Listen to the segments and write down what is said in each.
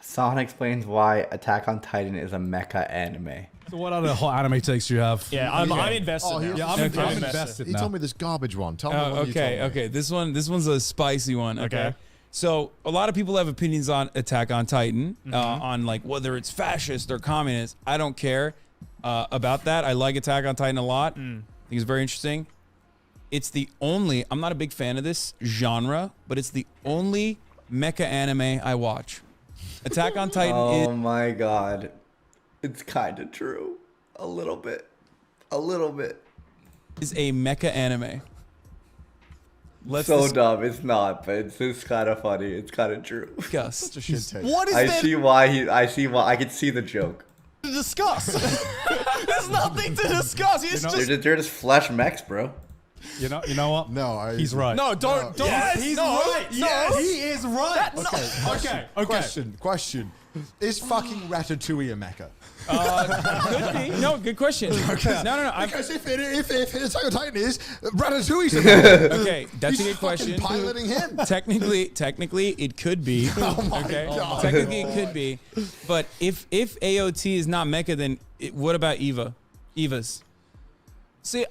Hasan explains why Attack on Titan is a mecha anime. So what other hot anime takes do you have? Yeah, I'm invested now. Yeah, I'm invested He now. told me this garbage one. Tell me the one you told me. Okay. This one's a spicy one. Okay. So a lot of people have opinions on Attack on Titan, on like whether it's fascist or communist. I don't care about that. I like Attack on Titan a lot. I think it's very interesting. It's the only, I'm not a big fan of this genre, but it's the only mecha anime I watch. Attack on Titan Oh my god. It's kind of true. A little bit. A little bit. is a mecha anime. So dumb. It's not, but it's just kind of funny. It's kind of true. Discuss. What is I there see why he. I see why. I can see the joke. to discuss? There's nothing to discuss. It's just They're just flesh mechs, bro. You know what? No, He's right. no. Don't. Yes, he's right. No. Yes, he is right. Okay. Question. Is fucking Ratatouille a mecha? Could be. No, good question. No. Because if Attack on Titan is, Ratatouille's a mecha. Okay, that's a good question. Piloting him. Technically, it could be. Oh my Okay, God. technically it could be. But if AOT is not mecha, then what about Eva? Evas. See,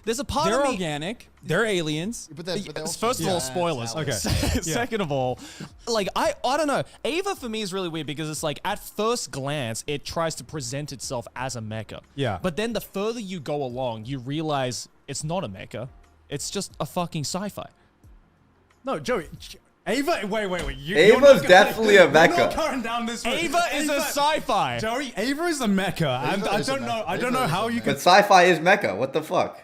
there's a part They're of me. organic. They're aliens. But they're also First of all, spoilers. Okay. Second of all, like I don't know. Ava for me is really weird because it's like at first glance it tries to present itself as a mecha. Yeah. But then the further you go along, you realize it's not a mecha. It's just a fucking sci-fi. No, Joey. Ava, wait. Ava's definitely a You're not mecha. going down this road. Ava is a sci-fi. Joey, Ava is a mecha. And Ava I is a don't know. mecha. I don't know Ava how is a you But can. sci-fi is mecha. What the fuck?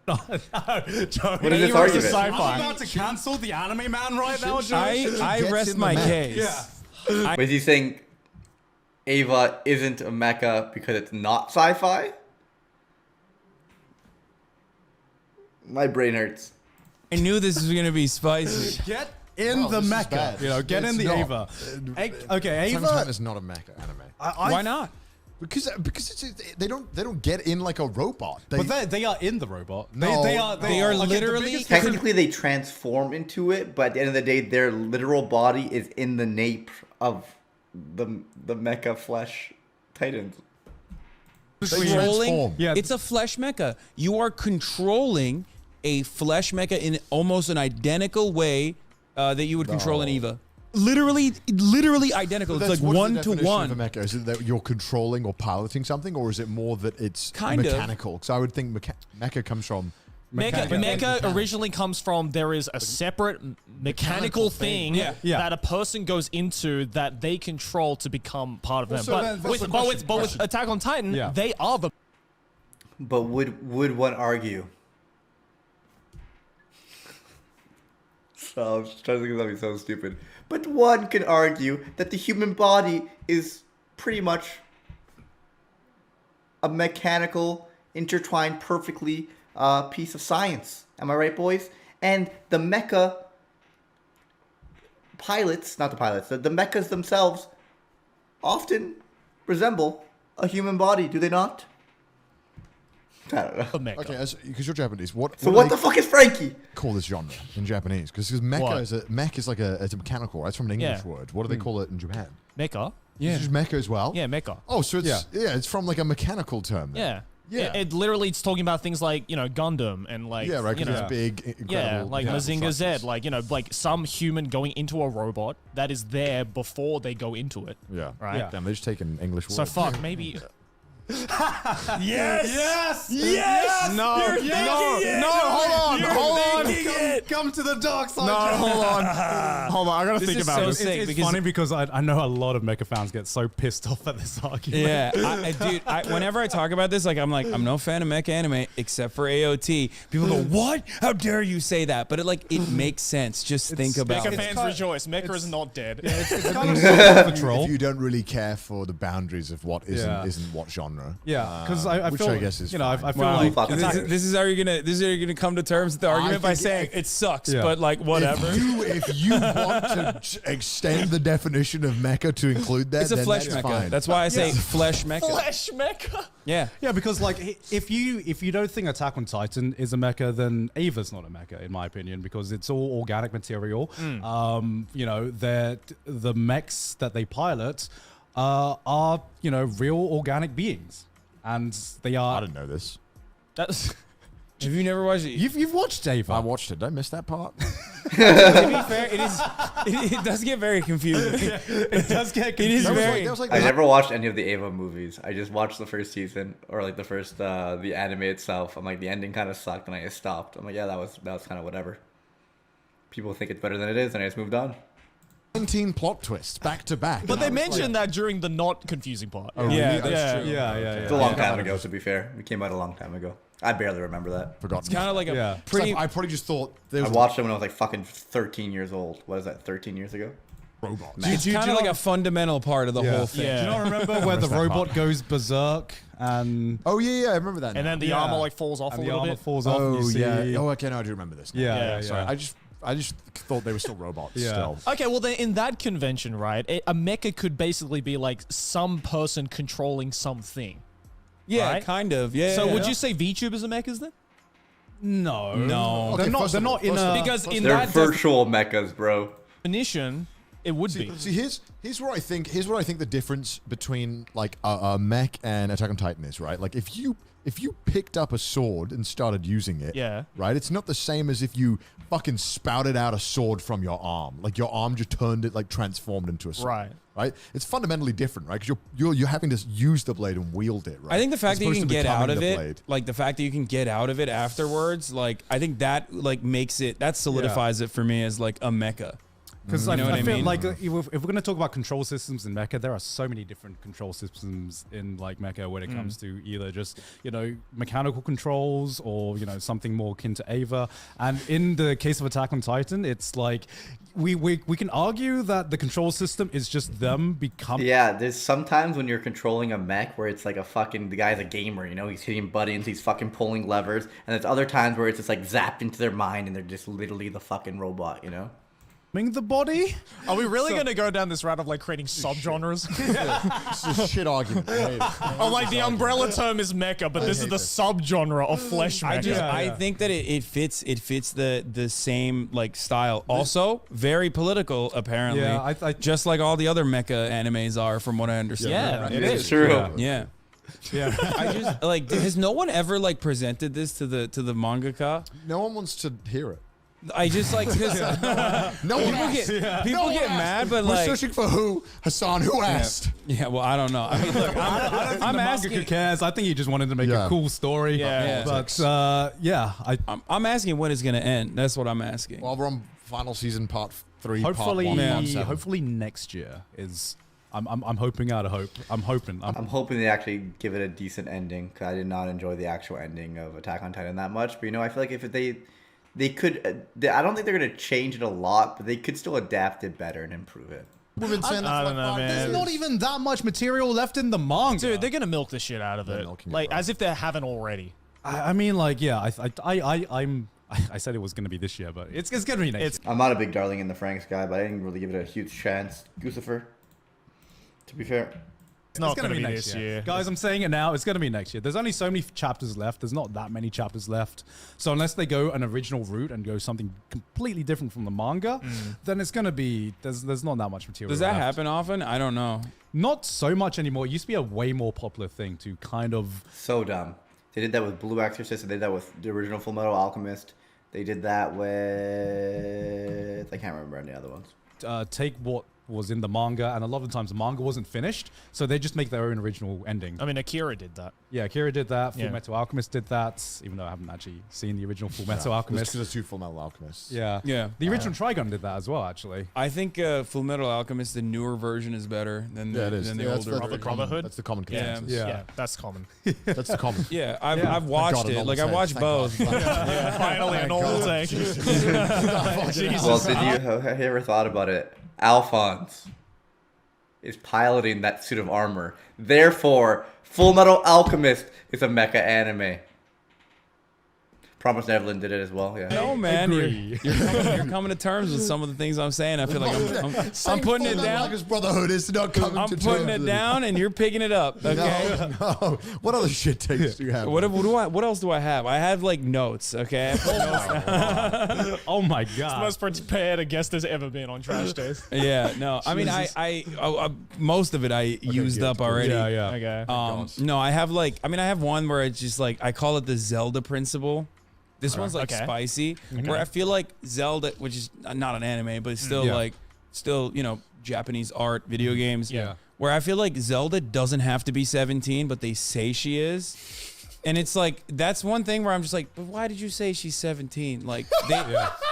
Joey, What is this Ava is a argument? sci-fi. I'm about to cancel the anime man right now, Joey. I gets rest in the my mech. case. Yeah. But is he saying Ava isn't a mecha because it's not sci-fi? My brain hurts. I knew this was gonna be spicy. Get in Well, the this is mecha. bad. You know, get It's in the not. Ava. Okay, Attack on Titan Ava. is not a mecha anime. Why not? Because they don't get in like a robot. But they are in the robot. No, they are They are okay, the literally- biggest- Technically, they transform into it, but at the end of the day, their literal body is in the nape of the mecha flesh titans. Controlling. transform. Yeah. It's a flesh mecha. You are controlling a flesh mecha in almost an identical way that you would control an Eva. Literally identical. It's like What is the 1 to definition 1. of a mecha? Is it that you're controlling or piloting something, or is it more that it's Kind of. mechanical? Because I would think mecha comes from Mecha originally comes from there is a separate mechanical thing Yeah. that a person goes into that they control to become part of them. so But then that's the with question. Attack on Titan, Yeah. they are the But would one argue? So I was trying to think of something so stupid. But one can argue that the human body is pretty much a mechanical, intertwined perfectly piece of science. Am I right, boys? And the mecha pilots, not the pilots, the mechas themselves often resemble a human body, do they not? I don't know. mecha. Okay, because you're Japanese. So do what they the fuck is Frankie? call this genre in Japanese? Because mecha What? mech is like it's a mechanical. Right? It's from an English Yeah. word. What do they call it in Japan? Mecha. Is it just mecha as well? Yeah, mecha. Oh, so it's it's from like a mechanical term. Then. Yeah. Yeah. It literally it's talking about things like, Gundam and like Yeah, right. you Because know, it's big, incredible. yeah, like mechanical Mazinger Z, structures. like some human going into a robot that is there before they go into it. Yeah. Right. Yeah. Damn, they just take an English word. So fuck, maybe Yes! No, hold on. Come to the dark side. No, hold on. I gotta This think is about so this. sick It's because funny because I know a lot of mecha fans get so pissed off at this argument. Yeah, dude. Whenever I talk about this, I'm no fan of mecha anime except for AOT. People go, "What? How dare you say that?" But it makes sense. Just think about Mecha it. fans rejoice. Mecha is not dead. It's kind of Patrol. If you don't really care for the boundaries of what isn't what genre genre. Yeah, because I which feel, I guess is you know, I fine. feel Wow. like Fuck This, it. this is how you're gonna come to terms with the argument by think saying if- it sucks, Yeah. but like whatever. If you want to extend the definition of mecha to include that, It's a then flesh that's mecha. fine. That's why I say flesh mecha. Flesh mecha. Yeah. yeah, because like if you don't think Attack on Titan is a mecha, then Ava's not a mecha in my opinion, because it's all organic material. You know, that the mechs that they pilot are, you know, real organic beings, and they I are. didn't know this. That's Have you never watched it? You've watched Ava. I watched it. Did I miss that part? To be fair, it does get very confusing. It does get It is That was very. like, that was like I the- never watched any of the Ava movies. I just watched the first season, or like the first the anime itself. I'm like, the ending kind of sucked, and I just stopped. I'm like, yeah, that was kind of whatever. People think it's better than it is, and I just moved on. 19 plot twists back to back. But And they I was mentioned that during the not confusing part. Oh, Yeah, really? that's true. yeah. It's a long time ago, to be fair. It came out a long time ago. I barely remember that. Forgotten. Kind of like a Yeah. pretty. I probably just thought there I was watched it when I was like fucking 13 years old. What is that, 13 years ago? robots. It's kind of like a fundamental part of the whole thing. Yeah. Do you not remember where the that part. robot goes berserk and Oh yeah, I remember that. And now. then the Yeah. armor like falls off and a the little armor bit. falls off? And Oh you see, yeah. Oh okay, no, I do remember this. Now. yeah, Yeah, yeah. Sorry, I just thought they were still robots. Yeah. Still. Okay, well then in that convention, right, a mecha could basically be like some person controlling something. Yeah, Right? kind of. Yeah. So yeah, would yeah. you say VTubers are mechas then? No, No. they're Okay, not. first They're of all- not in first of a. all- Because in They're that virtual mechas, bro. definition, it would be. See, here's what I think. Here's what I think the difference between like a mech and Attack on Titan is, right? Like if you picked up a sword and started using it, Yeah. right? It's not the same as if you fucking spouted out a sword from your arm. Like your arm just turned it, like transformed into a sword. Right. Right. It's fundamentally different, right? Because you're having to use the blade and wield it, right? I think the fact As that you opposed can to get out becoming of the it, blade. like the fact that you can get out of it afterwards, like I think that like makes it that solidifies it for me as like a mecha. Because You know what I I feel mean? like if we're going to talk about control systems in Mecha, there are so many different control systems in like Mecha when it comes to either just, you know, mechanical controls or, you know, something more akin to Ava. And in the case of Attack on Titan, it's like we can argue that the control system is just them becoming. Yeah, there's sometimes when you're controlling a mech where it's like the guy's a gamer, you know, he's hitting buttons, he's fucking pulling levers, and there's other times where it's just like zapped into their mind and they're just literally the fucking robot, you know? The body. Are we really going to go down this route of like creating subgenres? It's a shit argument. I hate it. Oh, like the umbrella term is mecha, but this is hate the this. subgenre of flesh mecha. I think that it fits the same like style. Also, very political apparently. Yeah, I just like all the other mecha animes are, from what I understand. Yeah, it It's is. true. Yeah. Yeah. I just like has no one ever like presented this to the mangaka? No one wants to hear it. I just like because No one people asked. get people No one get asked. mad, but We're like searching for who? Hassan, who asked? yeah, well I don't know. I mean, look, I don't think I'm the asking. mangaka cares. I think he just wanted to make Yeah. a cool story. Yeah. But yeah, I'm asking when it's gonna end. That's what I'm asking. Well, we're on final season part 3. hopefully, part 1, part 7. hopefully next year is. I'm hoping out of hope. I'm hoping. I'm hoping they actually give it a decent ending, because I did not enjoy the actual ending of Attack on Titan that much. But, you know, I feel like if they could, I don't think they're going to change it a lot, but they could still adapt it better and improve it. We've been saying that I for don't know, like 5 man. days. There's not even that much material left in the manga. Dude, they're going to milk the shit out of They're it. milking it, Like, bro. as if they haven't already. I mean, like, yeah, I said it was going to be this year, but it's going to be next. I'm not a big Darling in the Franxx guy, but I didn't really give it a huge chance. Guccifer, to be fair. It's not gonna going to be next this year. Guys, I'm saying it now. It's going to be next year. There's only so many chapters left. There's not that many chapters left. So unless they go an original route and go something completely different from the manga, then it's going to be there's not that much material. Does that left. happen often? I don't know. Not so much anymore. It used to be a way more popular thing to kind of. So dumb. They did that with Blue Exorcist. They did that with the original Full Metal Alchemist. They did that with... I can't remember any other ones. Take what was in the manga, and a lot of the times the manga wasn't finished, so they just make their own original ending. I mean, Akira did that. Yeah, Akira did that. Full Yeah. Metal Alchemist did that, even though I haven't actually seen the original Full Metal It's Alchemist. because there's 2 Full Metal Alchemists. Yeah. Yeah. The original Trigun did that as well, actually. I think Full Metal Alchemist, the newer version, is better than the, Yeah, it is. than the Yeah, older that's, version. the common, Brotherhood? that's the common Yeah. consensus. Yeah. Yeah, that's common. That's the common. Yeah, I've Yeah. watched Thank God, it. an Like I old watched take. both. Thank God. Finally, an Thank old God. thing. Well, have you ever thought about it? Alphonse. is piloting that suit of armor. Therefore, Full Metal Alchemist is a mecha anime. Promise Neverland did it as well. Yeah. No, man, Agree. you're coming to terms with some of the things I'm saying. I feel like I'm putting it down. Like Brotherhood is not coming I'm to putting terms it with down, and you're picking it up. Okay. No. What other shit takes do you have? What else do I have? I have like notes. Okay. I have notes. Oh my The god. most prepared a guest has ever been on Trash Days. Yeah. No. I mean, I most of it I used good, up good. already. Yeah, yeah. Okay. No, I have like, I mean, I have one where it's just like, I call it the Zelda principle. This one's like Okay. spicy, where I feel like Zelda, which is not an anime, but it's still Yeah. like, you know, Japanese art, video games. Yeah. Where I feel like Zelda doesn't have to be 17, but they say she is. And it's like, that's one thing where I'm just like, but why did you say she's 17? Like,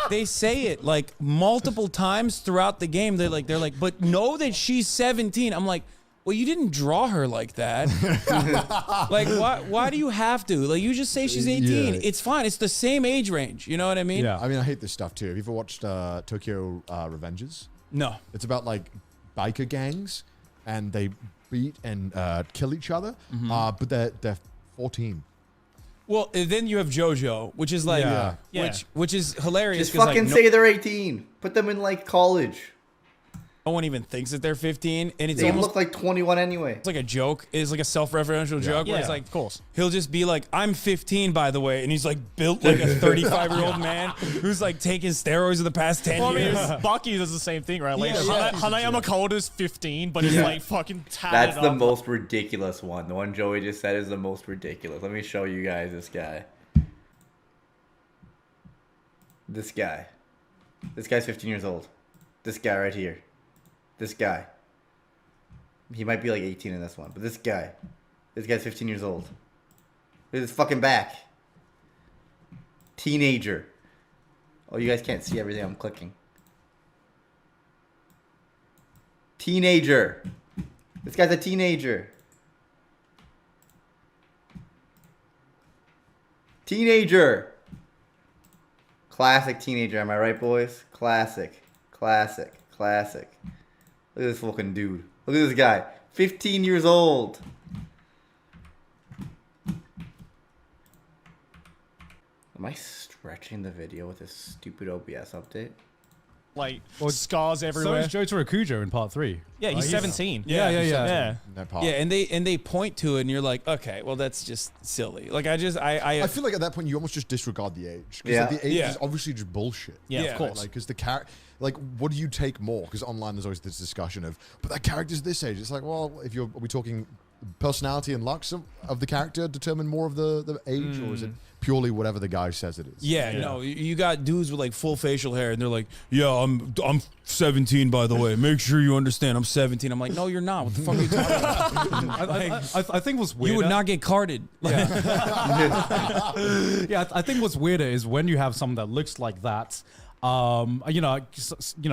they say it like multiple times throughout the game. They're like, but know that she's 17. I'm like, well, you didn't draw her like that. Like, why do you have to? Like, you just say she's 18. Yeah. It's fine. It's the same age range. You know what I mean? Yeah. I mean, I hate this stuff too. Have you ever watched Tokyo Revengers? No. It's about like biker gangs, and they beat and kill each other. But they're 14. Well, then you have JoJo, which is like, Yeah. Yeah. which is hilarious. Just 'cause, fucking like, say they're 18. Put them in like college. no one even thinks that they're 15, and it's They almost look like 21 anyway. it's like a joke. It's like a self-referential joke where Yeah, it's like, of course. he'll just be like, I'm 15, by the way. And he's like built like a 35-year-old man who's like taking steroids for the past 10 Well, I mean, years. Bucky does the same thing, right? Like, Yeah, yeah. Hanayama Koda's 15, but he's like fucking tatted That's the up. most ridiculous one. The one Joey just said is the most ridiculous. Let me show you guys this guy. This guy. This guy's 15 years old. This guy right here. This guy. He might be like 18 in this one, but this guy. This guy's 15 years old. Look at his fucking back. Teenager. Oh, you guys can't see everything I'm clicking. Teenager. This guy's a teenager. Teenager. Classic teenager, am I right, boys? Classic. Classic. Classic. Look at this fucking dude. Look at this guy. 15 years old. Am I stretching the video with this stupid OBS update? Like, Well, scars So everywhere. is Jotaro Kujo in part 3. Yeah, he's 17. Yeah. Yeah. That part. Yeah, and they point to it, and you're like, okay, well, that's just silly. Like, I I feel like at that point you almost just disregard the age. Because Yeah. the age Yeah. is obviously just bullshit. Yeah, Yeah. of course. Like, because the character, like, what do you take more? Because online there's always this discussion of, but that character's this age. It's like, well, if are we talking personality and looks of the character determine more of the age, or is it purely whatever the guy says it is? Yeah, no, you got dudes with like full facial hair, and they're like, "Yeah, I'm 17, by the way. Make sure you understand, I'm 17." I'm like, "No, you're not. What the fuck are you talking about? I think what's weird. You would not get carded." Yeah, I think what's weirder is when you have someone that looks like that. You know,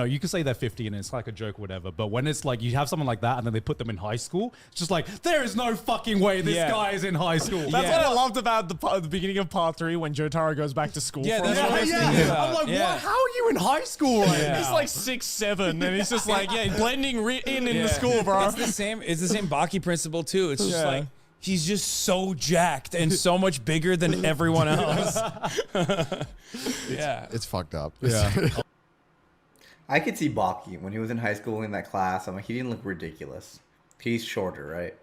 you could say they're 50 and it's like a joke or whatever, but when it's like you have someone like that and then they put them in high school, it's just like there is no fucking way this Yeah. guy is in high school. That's what I loved about the beginning of part 3 when Jotaro goes back to school. Yeah, for a that's while. what I was Yeah, thinking I'm about. like, Yeah. what? How are you in high school right Yeah. now? He's like 6', 7, and he's just like, blending in Yeah. the school, bro. It's the same. It's the same Baki principle too. It's just Yeah. like he's just so jacked and so much bigger than everyone else. Yeah. It's fucked up. Yeah. I could see Baki when he was in high school in that class. I'm like, he didn't look ridiculous. He's shorter, right?